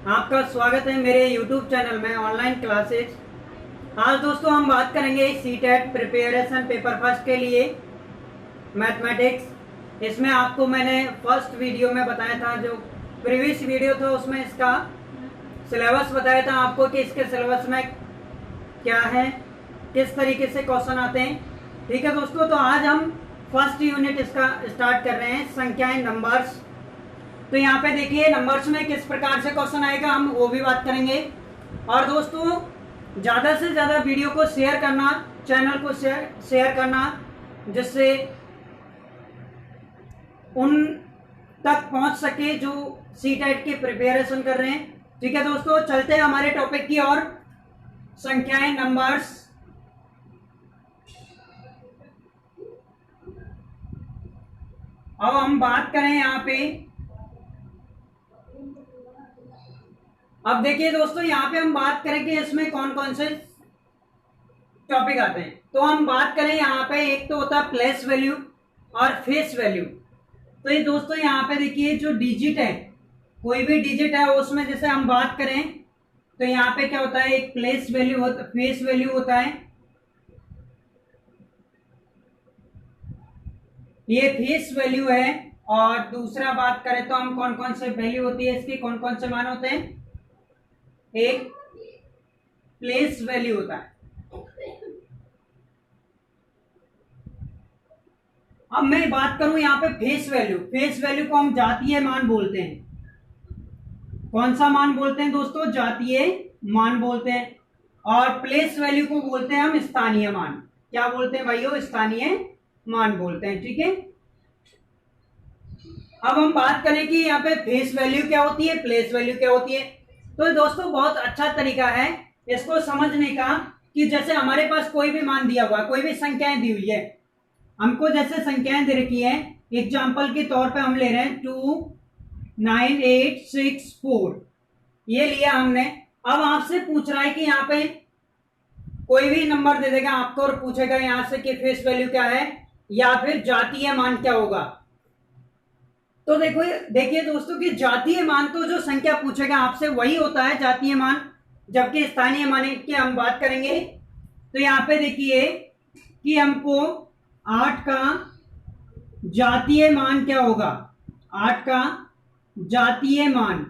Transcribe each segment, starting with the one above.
आपका स्वागत है मेरे YouTube चैनल में ऑनलाइन क्लासेस। आज दोस्तों हम बात करेंगे सीटेट प्रिपरेशन पेपर फर्स्ट के लिए मैथमेटिक्स। इसमें आपको मैंने फर्स्ट वीडियो में बताया था, जो प्रीवियस वीडियो था उसमें इसका सिलेबस बताया था आपको कि इसके सिलेबस में क्या है, किस तरीके से क्वेश्चन आते हैं। ठीक है दोस्तों, तो आज हम फर्स्ट यूनिट इसका स्टार्ट कर रहे हैं, संख्याएं, नंबर्स। तो यहाँ पे देखिए नंबर्स में किस प्रकार से क्वेश्चन आएगा, हम वो भी बात करेंगे। और दोस्तों ज़्यादा से ज़्यादा वीडियो को शेयर करना, चैनल को शेयर करना, जिससे उन तक पहुंच सके जो सीटेट की प्रिपरेशन कर रहे हैं। ठीक है दोस्तों, चलते हैं हमारे टॉपिक की ओर, संख्याएं, नंबर्स। अब हम बात करें यहाँ पे, अब देखिए दोस्तों यहाँ पे हम बात करें कि इसमें कौन कौन से टॉपिक आते हैं। तो हम बात करें यहाँ पे, एक तो होता है प्लेस वैल्यू और फेस वैल्यू। तो ये दोस्तों यहाँ पे देखिए जो डिजिट है, कोई भी डिजिट है उसमें जैसे हम बात करें तो यहाँ पे क्या होता है, एक प्लेस वैल्यू होता, फेस वैल्यू होता है, ये फेस वैल्यू है। और दूसरा बात करें तो हम कौन कौन से वैल्यू होती है इसकी, कौन कौन से मान होते हैं, एक प्लेस वैल्यू होता है। अब मैं बात करूं यहाँ पे फेस वैल्यू, फेस वैल्यू को हम जातीय मान बोलते हैं। कौन सा मान बोलते हैं दोस्तों, जातीय मान बोलते हैं। और प्लेस वैल्यू को बोलते हैं हम स्थानीय मान। क्या बोलते हैं भाइयों, स्थानीय मान बोलते हैं। ठीक है, अब हम बात करें कि यहाँ पे फेस वैल्यू क्या होती है, प्लेस वैल्यू क्या होती है। तो दोस्तों बहुत अच्छा तरीका है इसको समझने का कि जैसे हमारे पास कोई भी मान दिया हुआ है, कोई भी संख्याएं दी हुई है, हमको जैसे संख्याएं दे रखी है, एग्जाम्पल के तौर पे हम ले रहे हैं 29864, ये लिया हमने। अब आपसे पूछ रहा है कि यहाँ पे कोई भी नंबर दे देगा आपको और पूछेगा यहाँ से कि फेस वैल्यू क्या है या फिर जातीय मान क्या होगा। तो देखो, देखिए दोस्तों कि जातीय मान तो जो संख्या पूछेगा आपसे वही होता है जातीय मान, जबकि स्थानीय मान की हम बात करेंगे। तो यहाँ पे देखिए कि हमको 8 का जातीय मान क्या होगा, 8 का जातीय मान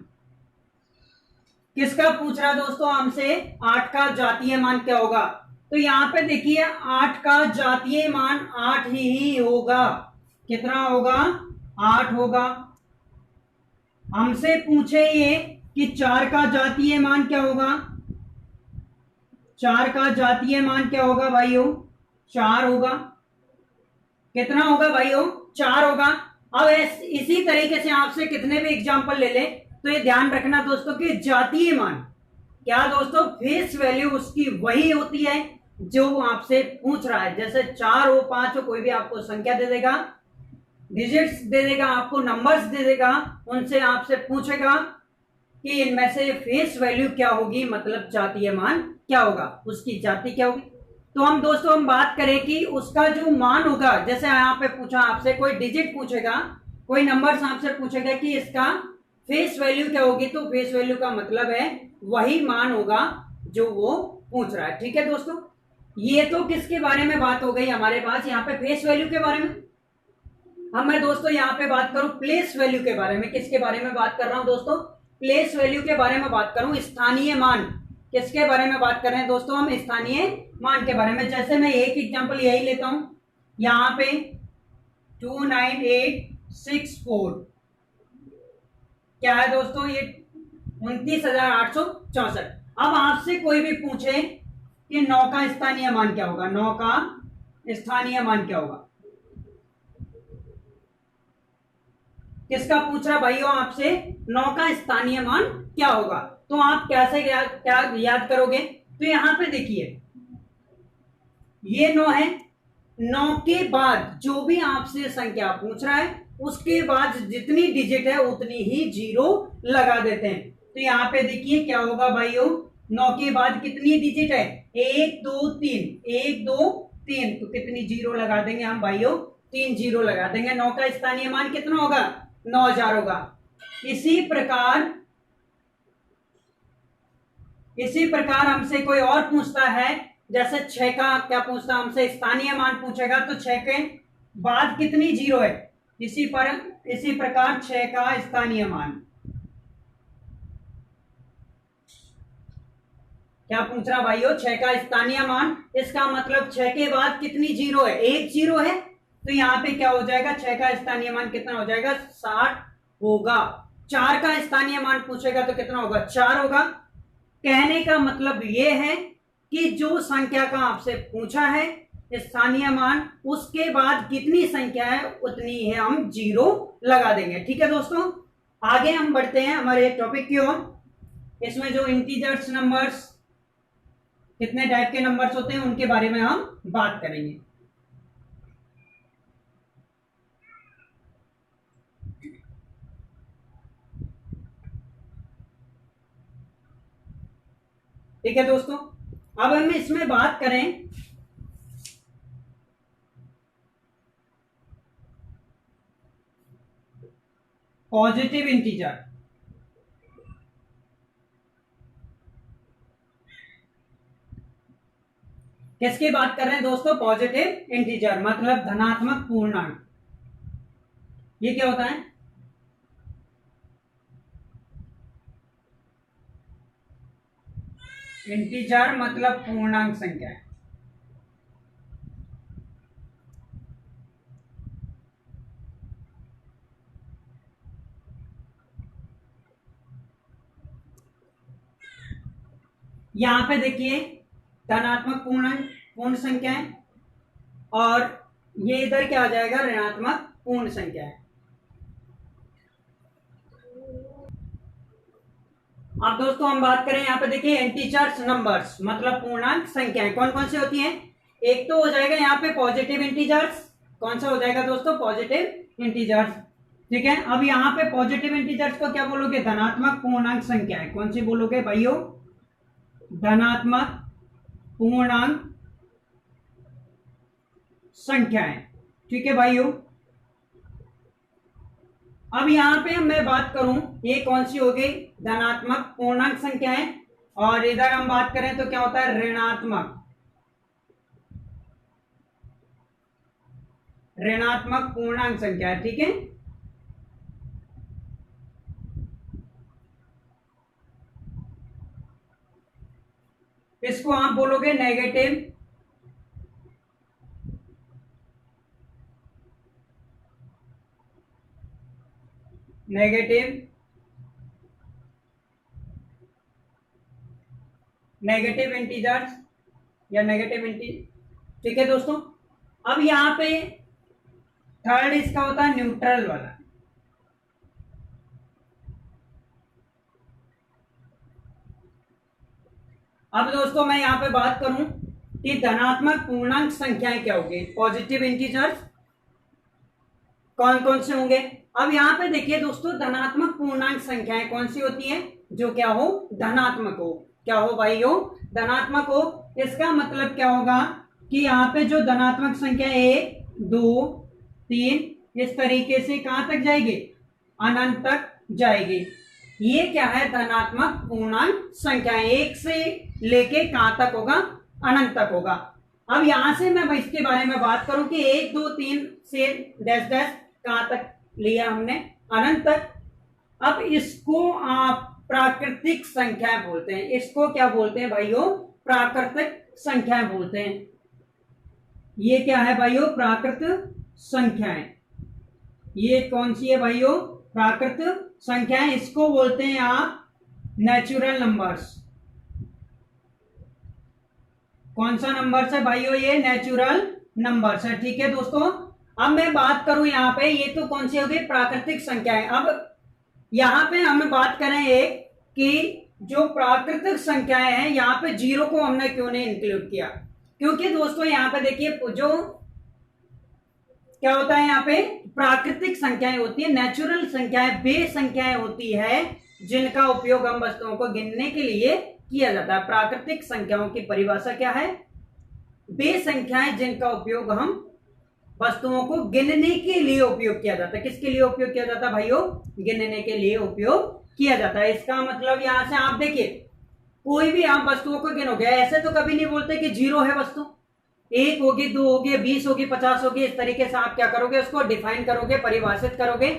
किसका पूछ रहा है दोस्तों हमसे, 8 का जातीय मान क्या होगा। तो यहाँ पे देखिए 8 का जातीय मान 8 ही होगा। कितना होगा, 8 होगा। हमसे पूछे ये कि 4 का जातीय मान क्या होगा, 4 का जातीय मान क्या होगा भाइयों, 4 होगा। कितना होगा भाइयों, 4 होगा। अब इसी तरीके से आपसे कितने भी एग्जाम्पल ले ले, तो ये ध्यान रखना दोस्तों कि जातीय मान क्या दोस्तों, फेस वैल्यू उसकी वही होती है जो आपसे पूछ रहा है। जैसे 4 हो, 5 हो, कोई भी आपको संख्या दे देगा, डिजिट्स दे देगा, आपको नंबर्स दे देगा, उनसे आपसे पूछेगा कि इनमें से फेस वैल्यू क्या होगी, मतलब जातीय मान क्या होगा, उसकी जाति क्या होगी। तो हम दोस्तों हम बात करें कि उसका जो मान होगा, जैसे यहाँ पे पूछा आपसे, कोई डिजिट पूछेगा, कोई नंबर्स आपसे पूछेगा कि इसका फेस वैल्यू क्या होगी, तो फेस वैल्यू का मतलब है वही मान होगा जो वो पूछ रहा है। ठीक है दोस्तों, ये तो किसके बारे में बात हो गई हमारे पास, यहाँ पे फेस वैल्यू के बारे में। अब मैं दोस्तों यहाँ पे बात करूं प्लेस वैल्यू के बारे में। किसके बारे में बात कर रहा हूं दोस्तों, प्लेस वैल्यू के बारे में बात करूं, स्थानीय मान। किसके बारे में बात कर रहे हैं दोस्तों, हम स्थानीय मान के बारे में। जैसे मैं एक एग्जांपल यही लेता हूं, यहाँ पे 29864 क्या है दोस्तों, ये 29,864। अब आपसे कोई भी पूछे कि 9 का स्थानीय मान क्या होगा, 9 का स्थानीय मान क्या होगा, किसका पूछ रहा भाइयों आपसे, 9 का स्थानीय मान क्या होगा। तो आप कैसे क्या याद करोगे, तो यहां पे देखिए ये 9 है, 9 के बाद जो भी आपसे संख्या पूछ रहा है उसके बाद जितनी डिजिट है उतनी ही जीरो लगा देते हैं। तो यहाँ पे देखिए क्या होगा भाइयों, 9 के बाद कितनी डिजिट है, 1 2 3, 1 2 3, तो कितनी जीरो लगा देंगे हम भाइयों, 3 जीरो लगा देंगे। 9 का स्थानीय मान कितना होगा, 9,000 होगा। इसी प्रकार इसी प्रकार हमसे कोई और पूछता है, जैसे 6 का क्या पूछता है हमसे, स्थानीय मान पूछेगा तो 6 के बाद कितनी जीरो है, इसी प्रकार 6 का स्थानीय मान क्या पूछ रहा भाइयों, 6 का स्थानीय मान, इसका मतलब 6 के बाद कितनी जीरो है, एक जीरो है, तो यहाँ पे क्या हो जाएगा, 6 का स्थानीय मान कितना हो जाएगा, 60 होगा। 4 का स्थानीय मान पूछेगा तो कितना होगा, 4 होगा। कहने का मतलब ये है कि जो संख्या का आपसे पूछा है स्थानीय मान, उसके बाद कितनी संख्या है उतनी है हम जीरो लगा देंगे। ठीक है दोस्तों, आगे हम बढ़ते हैं हमारे टॉपिक की ओर। इसमें जो इंटीजर्स नंबर्स, कितने टाइप के नंबर्स होते हैं उनके बारे में हम बात करेंगे। ठीक है दोस्तों, अब हम इसमें बात करें पॉजिटिव इंटीजर। किसकी बात कर रहे हैं दोस्तों, पॉजिटिव इंटीजर मतलब धनात्मक पूर्णांक। ये क्या होता है, इंटीजर मतलब पूर्णांक संख्या है। यहां पे देखिए धनात्मक पूर्णांक पूर्ण संख्या है, और ये इधर क्या आ जाएगा, ऋणात्मक पूर्ण संख्या है। अब दोस्तों हम बात करें यहाँ पे देखिए इंटीजर्स नंबर्स मतलब पूर्णांक संख्याएं कौन कौन सी होती हैं। एक तो हो जाएगा यहाँ पे पॉजिटिव इंटीजर्स, कौन सा हो जाएगा दोस्तों, पॉजिटिव इंटीजर्स। ठीक है, अब यहाँ पे पॉजिटिव इंटीजर्स को क्या बोलोगे, धनात्मक पूर्णांक संख्याएं। कौन सी बोलोगे भाइयों, धनात्मक पूर्णांक संख्याएं। ठीक है भाइयों, अब यहां पे मैं बात करूं ये कौन सी हो गई, धनात्मक पूर्णांक संख्याएं, और इधर हम बात करें तो क्या होता है, ऋणात्मक पूर्णांक संख्या है। ठीक है, इसको आप बोलोगे नेगेटिव नेगेटिव इंटीजर्स या नेगेटिव इंटीजर। ठीक है दोस्तों, अब यहां पे थर्ड इसका होता है न्यूट्रल वाला। अब दोस्तों मैं यहां पे बात करूं कि धनात्मक पूर्णांक संख्याएं क्या होगी, पॉजिटिव इंटीजर्स कौन कौन से होंगे। अब यहां पे देखिए दोस्तों धनात्मक पूर्णांक संख्याएं कौन सी होती हैं, जो क्या हो, धनात्मक हो। क्या हो भाइयों, धनात्मक हो। इसका मतलब क्या होगा कि यहाँ पे जो धनात्मक संख्या 1 2 3 इस तरीके से कहां तक जाएगी, अनंत तक जाएगी। ये क्या है, धनात्मक पूर्णांक संख्या, 1 से लेके कहां तक होगा, अनंत तक होगा। अब यहां से मैं इसके बारे में बात करूं कि 1 2 3 से डैश डैश कहां तक लिया हमने, अनंत तक। अब इसको आप प्राकृतिक संख्या बोलते हैं। इसको क्या बोलते हैं भाइयों, प्राकृतिक संख्याएं बोलते हैं। ये क्या है भाइयों, प्राकृतिक संख्याएं। ये कौन सी है भाइयों, प्राकृतिक संख्याएं। इसको बोलते हैं आप नेचुरल नंबर्स। कौन सा नंबर्स है भाइयों, ये नेचुरल नंबर्स है। ठीक है दोस्तों, अब मैं बात करूं यहाँ पे, ये तो कौन सी हो गई, प्राकृतिक संख्याएं। अब यहां पे हम बात करें एक कि जो प्राकृतिक संख्याएं हैं, यहाँ पे जीरो को हमने क्यों नहीं इंक्लूड किया, क्योंकि दोस्तों यहाँ पे देखिए जो क्या होता है, यहाँ पे प्राकृतिक संख्याएं होती है, नेचुरल संख्याएं वे संख्याएं होती है जिनका उपयोग हम वस्तुओं को गिनने के लिए किया जाता है। प्राकृतिक संख्याओं की परिभाषा क्या है, वे संख्याएं जिनका उपयोग हम वस्तुओं को गिनने के लिए उपयोग किया जाता है। किसके लिए उपयोग किया जाता है भाइयों, गिनने के लिए उपयोग किया जाता है। इसका मतलब यहां से आप देखिए कोई भी आप वस्तुओं को गिनोगे, ऐसे तो कभी नहीं बोलते कि जीरो है वस्तु, एक होगी, दो होगी, 20 होगी, 50 होगी, इस तरीके से आप क्या करोगे, उसको डिफाइन करोगे, परिभाषित करोगे।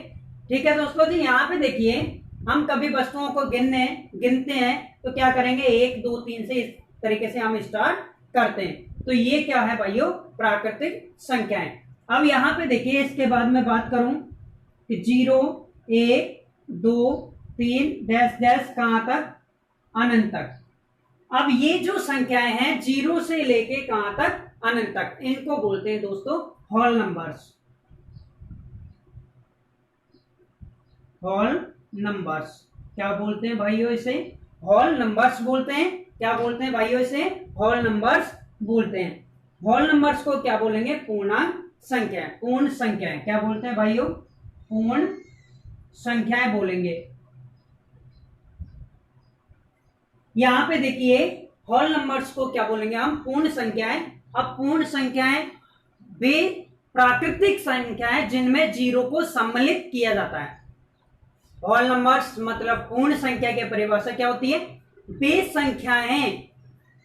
ठीक है दोस्तों जी, यहाँ पे देखिए हम कभी वस्तुओं को गिनते हैं तो क्या करेंगे, 1 2 3 से इस तरीके से हम स्टार्ट करते हैं। तो ये क्या है भाइयों, प्राकृतिक संख्याएं। अब यहाँ पे देखिए, इसके बाद में बात करूं कि 0 1 2 3 डैश डैश कहां तक, अनंत तक। अब ये जो संख्याएं हैं 0 से लेके कहां तक, अनंत तक, इनको बोलते हैं दोस्तों होल नंबर्स। होल नंबर्स क्या बोलते हैं भाइयों, इसे होल नंबर्स बोलते हैं। क्या बोलते हैं भाइयों, इसे होल नंबर्स बोलते हैं। होल नंबर्स को क्या बोलेंगे, पूर्णांक संख्याएं। पूर्ण संख्याएं क्या बोलते हैं भाइयों, पूर्ण संख्याएं बोलेंगे। यहां पे देखिए होल नंबर्स को क्या बोलेंगे हम, पूर्ण संख्याएं। अब पूर्ण संख्याएं वे प्राकृतिक संख्याएं जिनमें 0 को सम्मिलित किया जाता है। होल नंबर्स मतलब पूर्ण संख्या की परिभाषा क्या होती है, वे संख्याएं,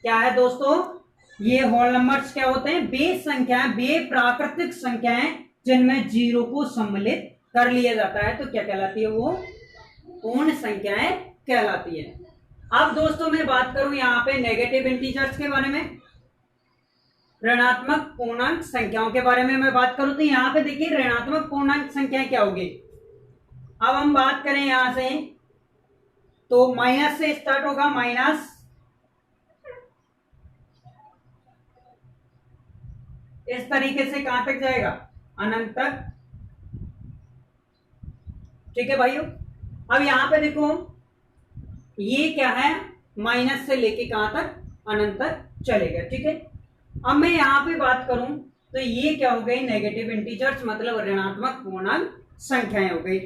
क्या है दोस्तों, ये होल नंबर्स क्या होते हैं, वे संख्याएं, वे प्राकृतिक संख्याएं जिनमें 0 को सम्मिलित कर लिया जाता है, तो क्या कहलाती है, वो पूर्ण संख्याएं कहलाती है। अब दोस्तों मैं बात करूं यहाँ पे नेगेटिव इंटीजर्स के बारे में, ऋणात्मक पूर्णांक संख्याओं के बारे में मैं बात करूं, तो यहाँ पे देखिए ऋणात्मक पूर्णांक संख्याएं क्या होगी। अब हम बात करें यहां से तो माइनस से स्टार्ट होगा, माइनस, इस तरीके से कहां तक जाएगा, अनंत तक। ठीक है भाइयों, अब यहां पे देखो ये क्या है, माइनस से लेके कहां तक, अनंत तक चलेगा। ठीक है, अब मैं यहां पे बात करूं तो ये क्या हो गई, नेगेटिव इंटीजर्स मतलब ऋणात्मक पूर्णांक संख्याएं हो गई।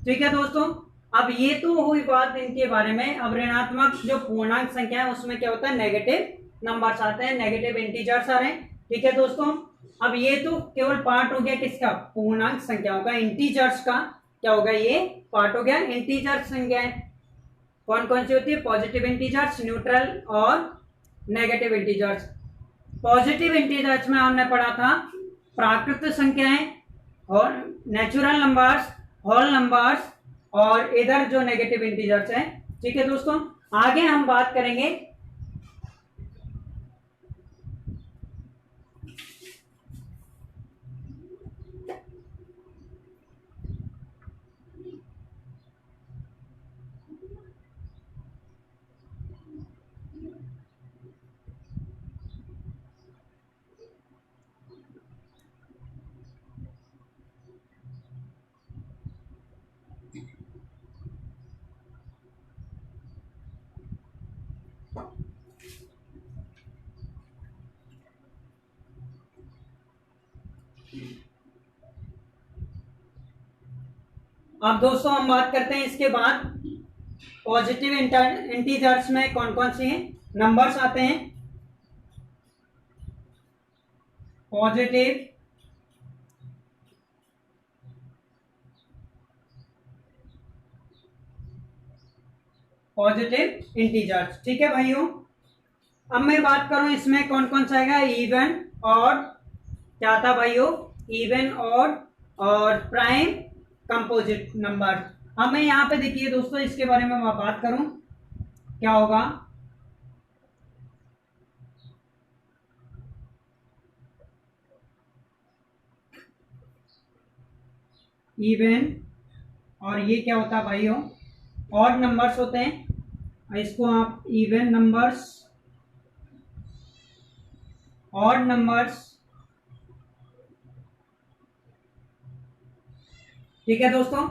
ठीक है दोस्तों, अब ये तो हुई बात इनके बारे में। अब ऋणात्मक जो पूर्णांक संख्या है उसमें क्या होता है, नेगेटिव नंबर्स आते हैं, नेगेटिव इंटीजर्स आ रहे हैं। ठीक है दोस्तों, अब ये तो केवल पार्ट हो गया किसका, पूर्णांक संख्याओं का, इंटीजर्स का क्या होगा, ये पार्ट हो गया। इंटीजर्स संख्याएं कौन कौन सी होती है, पॉजिटिव इंटीजर्स, न्यूट्रल और नेगेटिव इंटीजर्स। पॉजिटिव इंटीजर्स में हमने पढ़ा था प्राकृतिक संख्याएं और नेचुरल नंबर्स, होल नंबर्स, और इधर जो नेगेटिव इंटीजर्स है। ठीक है दोस्तों, आगे हम बात करेंगे अब दोस्तों हम बात करते हैं इसके बाद पॉजिटिव इंटीजर्स में कौन कौन से नंबर्स आते हैं। Positive integers. ठीक है भाइयों, अब मैं बात करूं इसमें कौन कौन सा आएगा, इवन और क्या था भाइयों, इवन और प्राइम कंपोजिट नंबर। अब मैं यहां पे देखिए दोस्तों इसके बारे में मैं बात करूं क्या होगा, इवन, और ये क्या होता है भाइयों, ऑड नंबर्स होते हैं, इसको आप इवन नंबर्स, ऑड नंबर्स। ठीक है दोस्तों,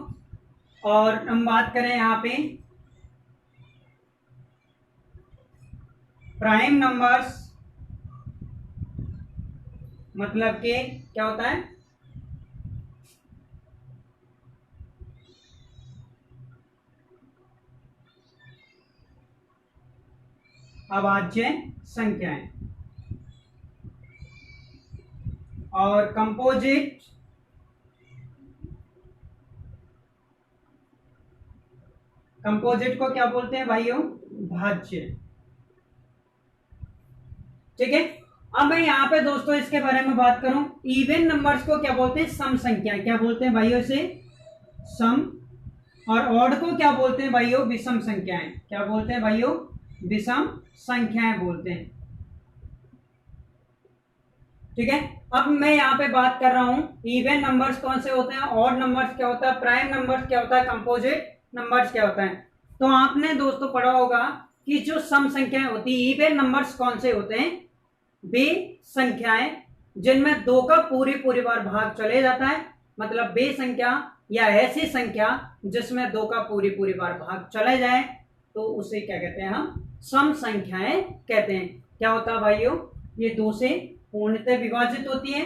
और हम बात करें यहां पे प्राइम नंबर्स, मतलब कि क्या होता है, अभाज्य संख्याएं। और कंपोजिट को क्या बोलते हैं भाइयों, भाज्य। ठीक है। अब मैं यहाँ पे दोस्तों इसके बारे में बात करूं, इवन नंबर्स को क्या बोलते हैं, सम संख्या। क्या बोलते हैं भाइयों से, सम। और ऑड को क्या बोलते हैं भाइयों, विषम संख्याएं। क्या बोलते हैं भाइयों, विषम संख्याएं बोलते हैं। ठीक है। अब मैं यहाँ पे बात कर रहा हूं इवन नंबर्स कौन से होते हैं, ऑड नंबर्स क्या होता है, प्राइम नंबर्स क्या होता है, कंपोजिट नंबर्स क्या होता है। तो आपने दोस्तों पढ़ा होगा कि जो सम संख्याएं होती है, इवन नंबर्स कौन से होते हैं, वे संख्याएं जिनमें दो का पूरी पूरी बार भाग चले जाता है, मतलब वे संख्या या ऐसी संख्या जिसमें दो का पूरी पूरी बार भाग चले जाए, तो उसे क्या कहते हैं, हम सम संख्याएं कहते हैं। क्या होता है भाइयों, ये दो से पूर्णतः विभाजित होती है।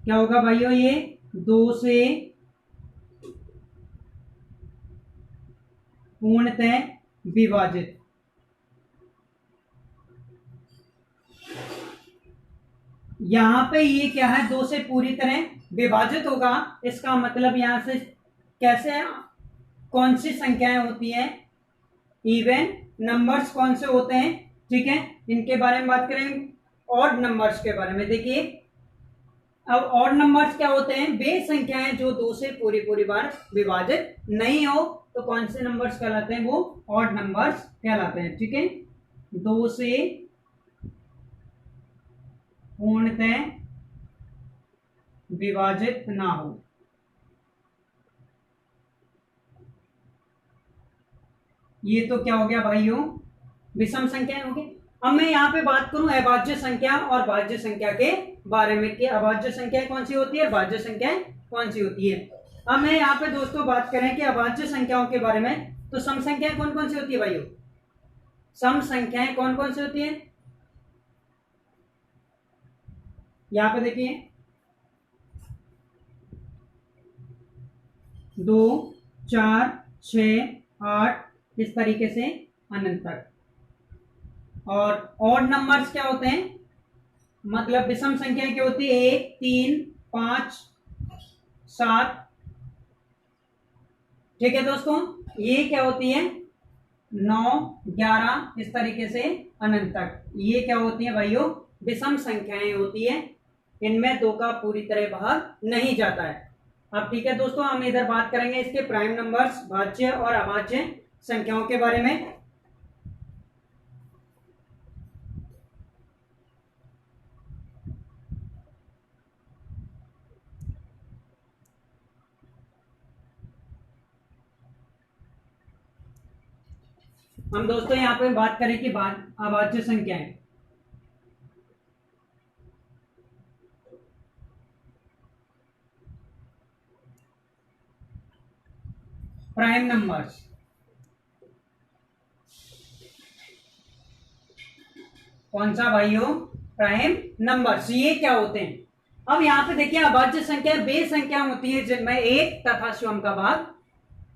क्या होगा भाइयों, ये दो से पूर्णतः विभाजित। यहां पे ये क्या है, दो से पूरी तरह विभाजित होगा। इसका मतलब यहां से कैसे, कौन सी संख्याएं होती हैं, इवन नंबर्स कौन से होते हैं। ठीक है, इनके बारे में बात करेंगे। ऑड नंबर्स के बारे में देखिए, अब ऑड नंबर्स क्या होते हैं, वे संख्याएं जो दो से पूरी पूरी बार विभाजित नहीं हो, तो कौन से नंबर्स कहलाते हैं, वो ऑड नंबर्स कहलाते हैं। ठीक है, दो से पूर्णतः विभाजित ना हो, ये तो क्या हो गया भाइयों, विषम संख्याएं होगी। अब मैं यहाँ पे बात करूं अभाज्य संख्या और भाज्य संख्या के बारे में कि अभाज्य संख्या कौन सी होती है, भाज्य संख्या कौन सी होती है। अब मैं यहाँ पे दोस्तों बात करें कि अभाज्य संख्याओं के बारे में, तो सम संख्याएं कौन कौन सी होती है भाइयों, सम संख्याएं कौन कौन सी होती है। यहाँ पे देखिए, 2, 4, 6, 8 इस तरीके से अनंत तक। और ऑड नंबर्स क्या होते हैं, मतलब विषम संख्या क्या होती है, 1, 3, 5, 7। ठीक है दोस्तों, ये क्या होती है, 9, 11 इस तरीके से अनंत तक। ये क्या होती है भाइयों, विषम संख्याएं होती है, इनमें दो का पूरी तरह भाग नहीं जाता है। अब ठीक है दोस्तों, हम इधर बात करेंगे इसके प्राइम नंबर्स, भाज्य और अभाज्य संख्याओं के बारे में। हम दोस्तों यहाँ पे बात करें कि अभाज्य संख्याएं, प्राइम नंबर्स, कौन सा भाइयों, प्राइम नंबर्स, ये क्या होते हैं। अब यहाँ पे देखिए, अभाज्य संख्या वे संख्या होती है जिनमें एक तथा स्वयं का भाग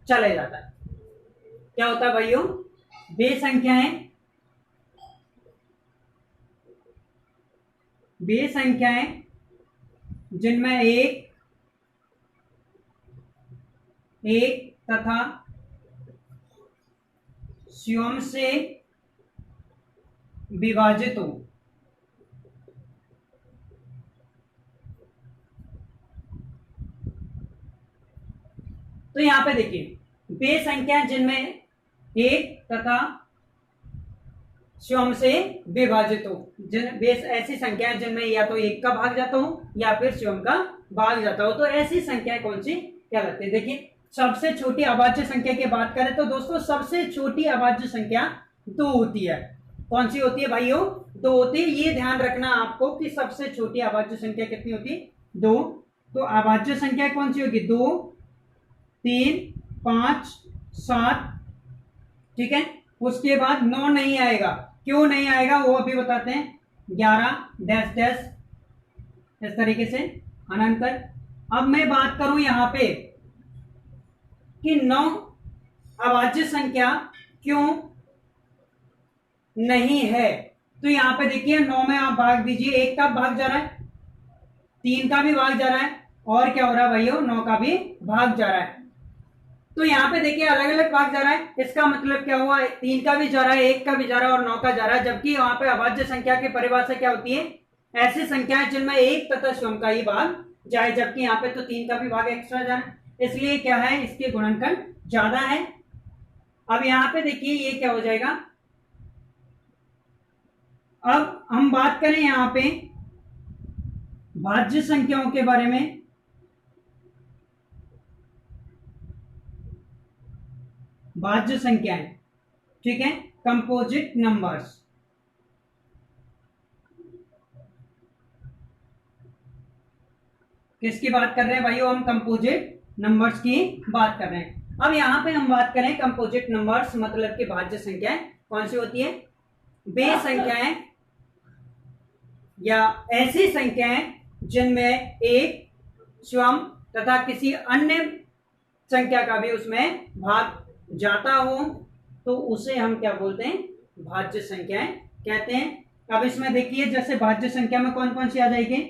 चले जाता है। क्या होता है भाइयों, वे संख्याएं, वे संख्याएं जिनमें एक तथा स्वयं से विभाजित हो। तो यहां पे देखिए, वे संख्या जिनमें एक तथा स्वयं से विभाजित हो, वे ऐसी संख्या जिनमें या तो एक का भाग जाता हो या फिर स्वयं का भाग जाता हो, तो ऐसी संख्या कौन सी कहलाती है। देखिए, सबसे छोटी अभाज्य संख्या की बात करें तो दोस्तों सबसे छोटी अभाज्य संख्या 2 होती है। कौन सी होती है भाइयों, 2 होती है। ये ध्यान रखना आपको कि सबसे छोटी अभाज्य संख्या कितनी होती है, 2। तो अभाज्य संख्या कौन सी होगी, 2, 3, 5, 7। ठीक है, उसके बाद 9 नहीं आएगा, क्यों नहीं आएगा वो अभी बताते हैं, 11 डैश डैश इस तरीके से अनंत तक। अब मैं बात करूं यहां पे कि 9 अभाज्य संख्या क्यों नहीं है, तो यहां पे देखिए 9 में आप भाग दीजिए, 1 का भाग जा रहा है, 3 का भी भाग जा रहा है, और क्या हो रहा है भाइयों, 9 का भी भाग जा रहा है। तो यहाँ पे देखिए अलग अलग भाग जा रहा है, इसका मतलब क्या हुआ, 3 का भी जा रहा है, 1 का भी जा रहा है और 9 का जा रहा है। जबकि वहां पे अभाज्य संख्या की परिभाषा क्या होती है, ऐसी संख्याएं जिनमें 1 तथा स्वयं का ही भाग जाए, जबकि यहाँ पे तो 3 का भी भाग एक्स्ट्रा जा रहा है, इसलिए क्या है, इसके गुणनखंड ज्यादा है। अब यहाँ पे देखिए ये क्या हो जाएगा, अब हम बात करें यहाँ पे भाज्य संख्याओं के बारे में। भाज्य संख्याएं, ठीक है, कंपोजिट नंबर्स। किसकी बात कर रहे हैं भाइयों, हम कंपोजिट नंबर्स की बात कर रहे हैं। अब यहां पे हम बात करें कंपोजिट नंबर्स मतलब कि भाज्य संख्याएं कौन सी होती है, वे संख्याएं या ऐसी संख्याएं जिनमें एक स्वयं तथा किसी अन्य संख्या का भी उसमें भाग जाता हो, तो उसे हम क्या बोलते हैं, भाज्य संख्याएं कहते हैं। अब इसमें देखिए जैसे भाज्य संख्या में कौन कौन सी आ जाएगी,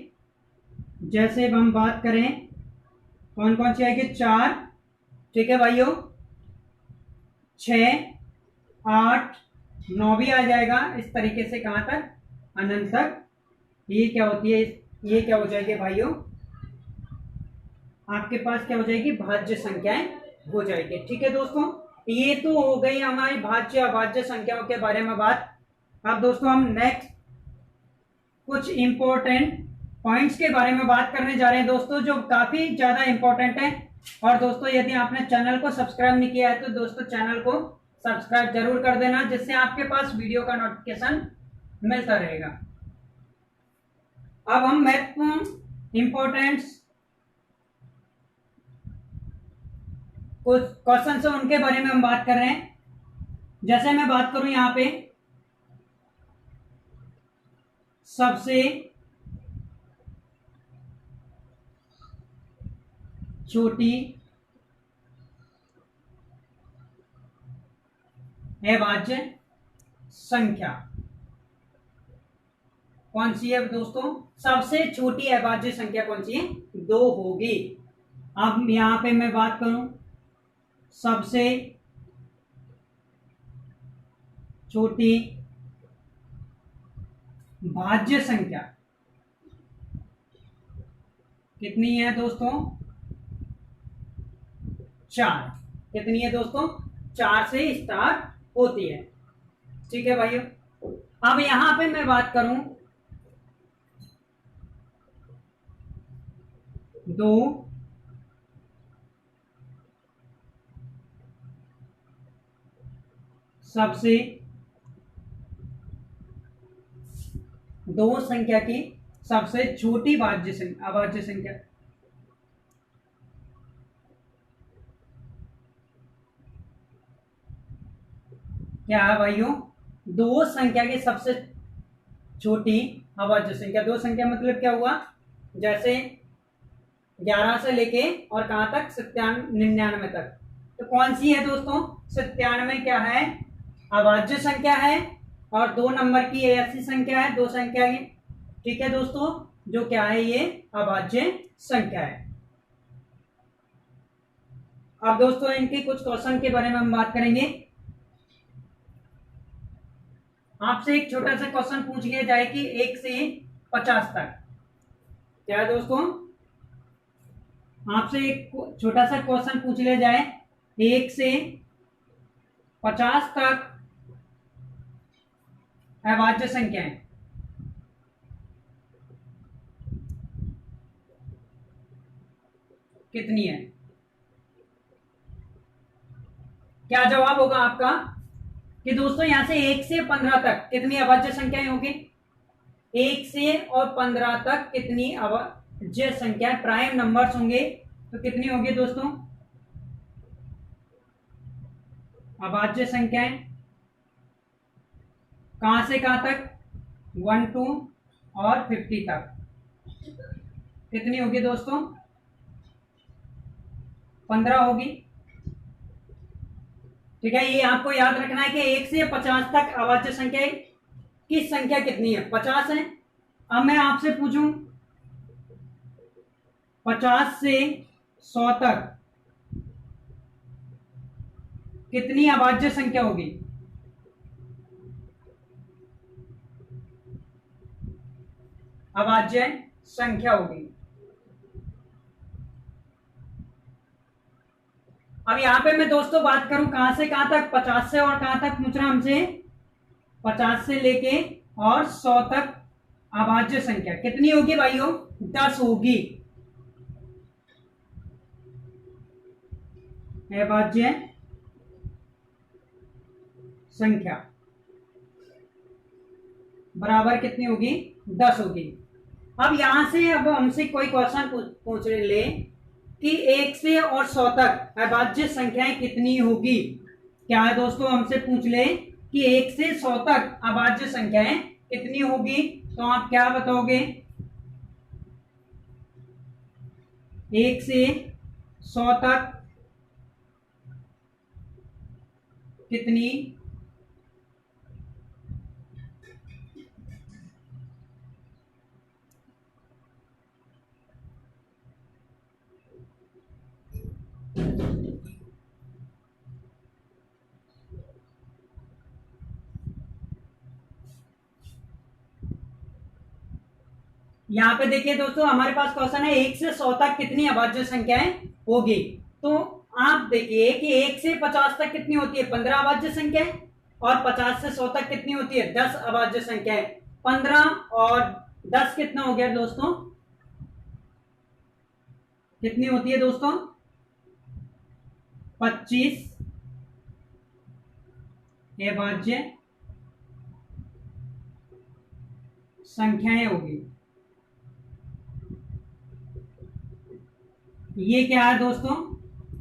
जैसे हम बात करें कौन कौन सी आएगी, 4, ठीक है भाइयों, 6, 8, 9 भी आ जाएगा, इस तरीके से कहां तक, अनंत तक। ये क्या होती है, ये क्या हो जाएगी भाइयों, आपके पास क्या हो जाएगी, भाज्य संख्याएं हो जाएगी। ठीक है दोस्तों, ये तो हो गई हमारी भाज्य अभाज्य संख्याओं के बारे में बात। अब दोस्तों हम नेक्स्ट कुछ इंपॉर्टेंट पॉइंट्स के बारे में बात करने जा रहे हैं दोस्तों, जो काफी ज्यादा इंपॉर्टेंट है। और दोस्तों यदि आपने चैनल को सब्सक्राइब नहीं किया है तो दोस्तों चैनल को सब्सक्राइब जरूर कर देना, जिससे आपके पास वीडियो का नोटिफिकेशन मिलता रहेगा। अब हम महत्वपूर्ण इंपॉर्टेंट्स कुछ क्वेश्चन है उनके बारे में हम बात कर रहे हैं। जैसे मैं बात करूं यहां पे सबसे छोटी अभाज्य संख्या कौन सी है दोस्तों, सबसे छोटी अभाज्य संख्या कौन सी है, 2 होगी। अब यहां पे मैं बात करूं सबसे छोटी भाज्य संख्या कितनी है दोस्तों, 4। कितनी है दोस्तों, 4 से स्टार्ट होती है। ठीक है भाइयों, अब यहां पे मैं बात करूं 2 सबसे 2 संख्या की सबसे छोटी भाज्य संख्या अभाज्य संख्या, क्या है भाइयों, 2 संख्या की सबसे छोटी अभाज्य संख्या। 2 संख्या मतलब क्या हुआ, जैसे 11 से लेके और कहां तक, 97 तक। तो कौन सी है दोस्तों, 97 क्या है, अभाज्य संख्या है, और 2 नंबर की ऐसी संख्या है, 2 संख्या की, ठीक है दोस्तों, जो क्या है, ये अभाज्य संख्या है। अब दोस्तों इनके कुछ क्वेश्चन के बारे में हम बात करेंगे। आपसे एक छोटा सा क्वेश्चन पूछ लिया जाए कि 1 से 50 तक, क्या है दोस्तों, आपसे एक छोटा सा क्वेश्चन पूछ लिया जाए 1 से 50 तक अभाज्य संख्याएं कितनी है, क्या जवाब होगा आपका, कि दोस्तों यहां से 1 से 15 तक कितनी अभाज्य संख्याएं होगी, 1 से और 15 तक कितनी अभाज्य संख्याएं प्राइम नंबर्स होंगे, तो कितनी होगी दोस्तों, अभाज्य संख्याएं कहां से कहां तक, 1 2 और 50 तक कितनी होगी दोस्तों, 15 होगी। ठीक है, ये आपको याद रखना है कि 1 से 50 तक अभाज्य संख्या की संख्या कितनी है, 50 है। अब मैं आपसे पूछूं 50 से 100 तक कितनी अभाज्य संख्या होगी? अभाज्य संख्या होगी। अब यहां पे मैं दोस्तों बात करूं कहां से कहां तक, 50 से और कहां तक पूछ रहा हमसे, 50 से लेके और 100 तक अभाज्य संख्या कितनी होगी भाइयों? 10 होगी। अभाज्य संख्या बराबर कितनी होगी? 10 होगी। अब यहां से अब हमसे कोई क्वेश्चन पूछ ले कि 1 से और 100 तक अभाज्य संख्याएं कितनी होगी। क्या है दोस्तों? हमसे पूछ ले कि 1 से 100 तक अभाज्य संख्याएं कितनी होगी, तो आप क्या बताओगे? 1 से 100 तक कितनी यहाँ पे देखिए दोस्तों हमारे पास क्वेश्चन है 1 से 100 तक कितनी अभाज्य संख्याएं होगी। तो आप देखिए कि 1 से 50 तक कितनी होती है? 15 अभाज्य संख्याएं। और 50 से 100 तक कितनी होती है? 10 अभाज्य संख्याएं। 15 और 10 कितना हो गया दोस्तों? कितनी होती है दोस्तों? 25 अभाज्य संख्याएं होगी। ये क्या है दोस्तों?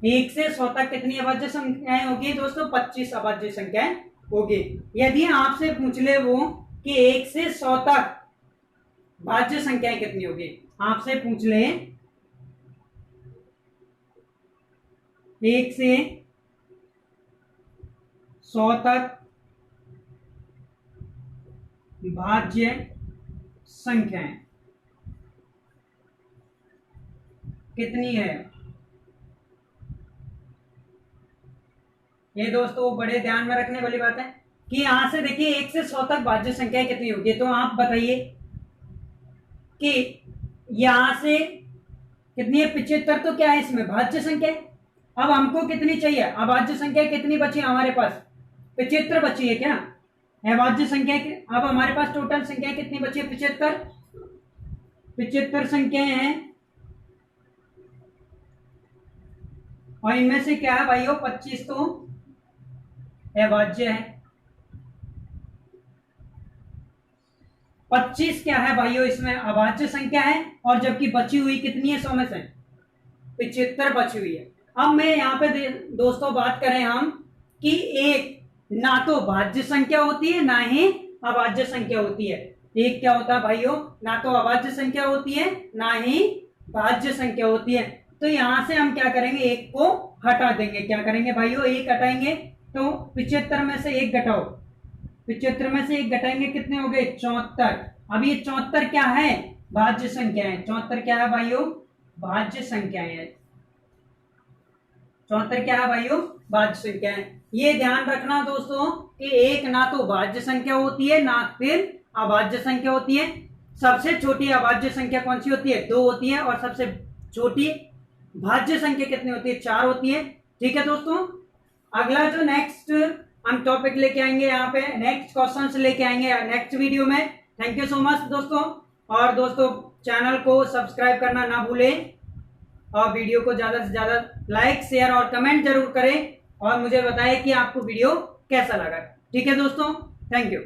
1 से 100 तक कितनी अभाज्य संख्याएं होगी दोस्तों? 25 अभाज्य संख्याएं होगी। यदि आपसे पूछ ले वो कि 1 से 100 तक भाज्य संख्याएं कितनी होगी, आपसे पूछ ले 1 से 100 तक भाज्य संख्याएं कितनी है? ये दोस्तों बड़े ध्यान में रखने वाली बात है कि यहां से देखिए 1 से 100 तक भाज्य संख्या कितनी होगी। तो आप बताइए कि यहां से कितनी है? 75। तो क्या है इसमें? भाज्य संख्या। अब हमको कितनी चाहिए? अभाज्य संख्या कितनी बची हमारे पास? 75 बची है क्या अभाज्य संख्या? अब हमारे पास टोटल संख्या कितनी बची है? 75 संख्याएं हैं। और इनमें से क्या है भाइयों? 25 तो अभाज्य है। 25 क्या है भाइयों? इसमें अभाज्य संख्या है। और जबकि बची हुई कितनी है? 100 में से 75 बची हुई है। अब मैं यहाँ पे दोस्तों बात करें हम कि एक ना तो भाज्य संख्या होती है ना ही अभाज्य संख्या होती है। एक क्या होता है भाइयों? ना तो अभाज्य संख्या होती है ना ही भाज्य संख्या होती है। तो यहां से हम क्या करेंगे? एक को हटा देंगे। क्या करेंगे भाइयों? एक हटाएंगे। तो 75 में से एक घटाओ। 75 में से एक घटाएंगे, कितने हो गए? 74। अब ये 74 क्या है? भाज्य संख्या है। 74 क्या है भाइयों? भाज्य संख्या है। 74 क्या है भाइयों? भाज्य संख्या है। ये ध्यान रखना दोस्तों कि एक ना तो भाज्य संख्या होती है ना फिर अभाज्य संख्या होती है। सबसे छोटी अभाज्य संख्या कौन सी होती है? 2 होती है। और सबसे छोटी भाज्य संख्या कितनी होती है? 4 होती है। ठीक है दोस्तों, अगला जो नेक्स्ट हम टॉपिक लेके आएंगे, यहाँ पे नेक्स्ट क्वेश्चन लेके आएंगे नेक्स्ट वीडियो में। थैंक यू सो मच दोस्तों। और दोस्तों चैनल को सब्सक्राइब करना ना भूलें और वीडियो को ज्यादा से ज्यादा लाइक शेयर और कमेंट जरूर करें और मुझे बताएं कि आपको वीडियो कैसा लगा। ठीक है दोस्तों, थैंक यू।